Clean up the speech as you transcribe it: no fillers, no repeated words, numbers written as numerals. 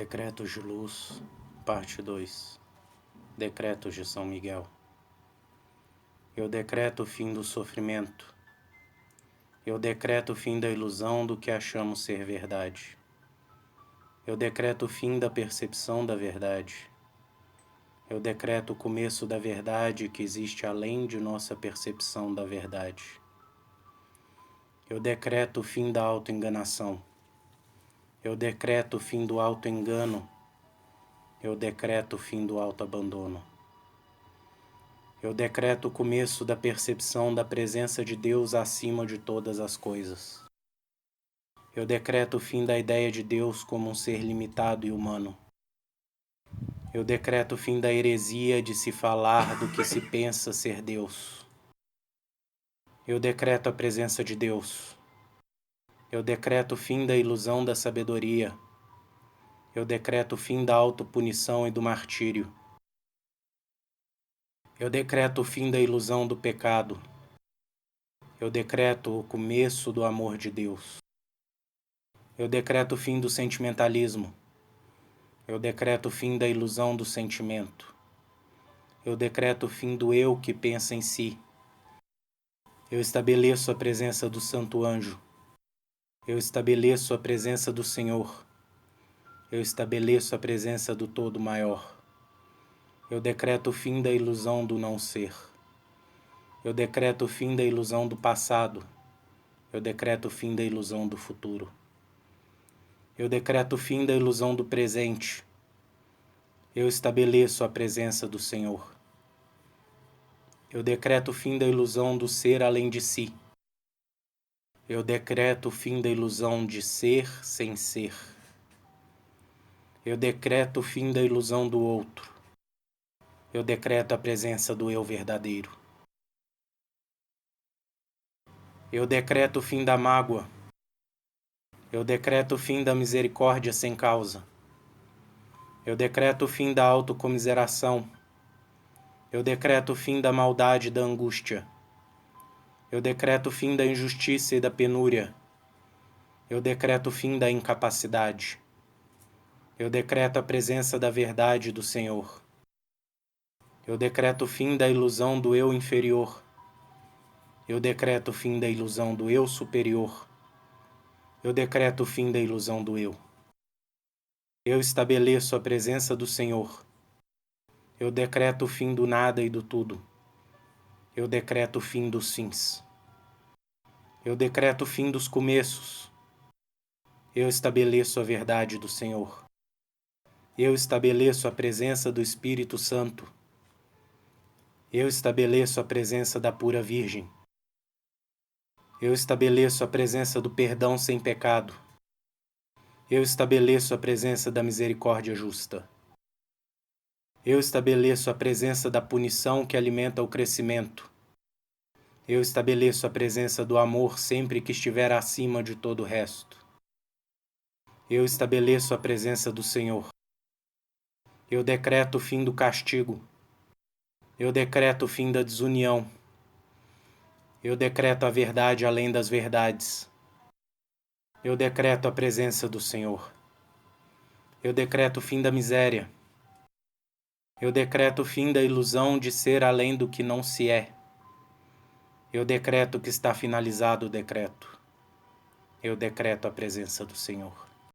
Decretos de Luz, Parte 2. Decretos de São Miguel. Eu decreto o fim do sofrimento. Eu decreto o fim da ilusão do que achamos ser verdade. Eu decreto o fim da percepção da verdade. Eu decreto o começo da verdade que existe além de nossa percepção da verdade. Eu decreto o fim da autoenganação. Eu decreto o fim do autoengano. Eu decreto o fim do autoabandono. Eu decreto o começo da percepção da presença de Deus acima de todas as coisas. Eu decreto o fim da ideia de Deus como um ser limitado e humano. Eu decreto o fim da heresia de se falar do que se pensa ser Deus. Eu decreto a presença de Deus. Eu decreto o fim da ilusão da sabedoria. Eu decreto o fim da autopunição e do martírio. Eu decreto o fim da ilusão do pecado. Eu decreto o começo do amor de Deus. Eu decreto o fim do sentimentalismo. Eu decreto o fim da ilusão do sentimento. Eu decreto o fim do eu que pensa em si. Eu estabeleço a presença do Santo Anjo. Eu estabeleço a presença do Senhor. Eu estabeleço a presença do Todo Maior. Eu decreto o fim da ilusão do não ser. Eu decreto o fim da ilusão do passado. Eu decreto o fim da ilusão do futuro. Eu decreto o fim da ilusão do presente. Eu estabeleço a presença do Senhor. Eu decreto o fim da ilusão do ser além de si. Eu decreto o fim da ilusão de ser sem ser. Eu decreto o fim da ilusão do outro. Eu decreto a presença do eu verdadeiro. Eu decreto o fim da mágoa. Eu decreto o fim da misericórdia sem causa. Eu decreto o fim da autocomiseração. Eu decreto o fim da maldade e da angústia. Eu decreto o fim da injustiça e da penúria. Eu decreto o fim da incapacidade. Eu decreto a presença da verdade do Senhor. Eu decreto o fim da ilusão do eu inferior. Eu decreto o fim da ilusão do eu superior. Eu decreto o fim da ilusão do eu. Eu estabeleço a presença do Senhor. Eu decreto o fim do nada e do tudo. Eu decreto o fim dos fins. Eu decreto o fim dos começos. Eu estabeleço a verdade do Senhor. Eu estabeleço a presença do Espírito Santo. Eu estabeleço a presença da pura Virgem. Eu estabeleço a presença do perdão sem pecado. Eu estabeleço a presença da misericórdia justa. Eu estabeleço a presença da punição que alimenta o crescimento. Eu estabeleço a presença do amor sempre que estiver acima de todo o resto. Eu estabeleço a presença do Senhor. Eu decreto o fim do castigo. Eu decreto o fim da desunião. Eu decreto a verdade além das verdades. Eu decreto a presença do Senhor. Eu decreto o fim da miséria. Eu decreto o fim da ilusão de ser além do que não se é. Eu decreto que está finalizado o decreto. Eu decreto a presença do Senhor.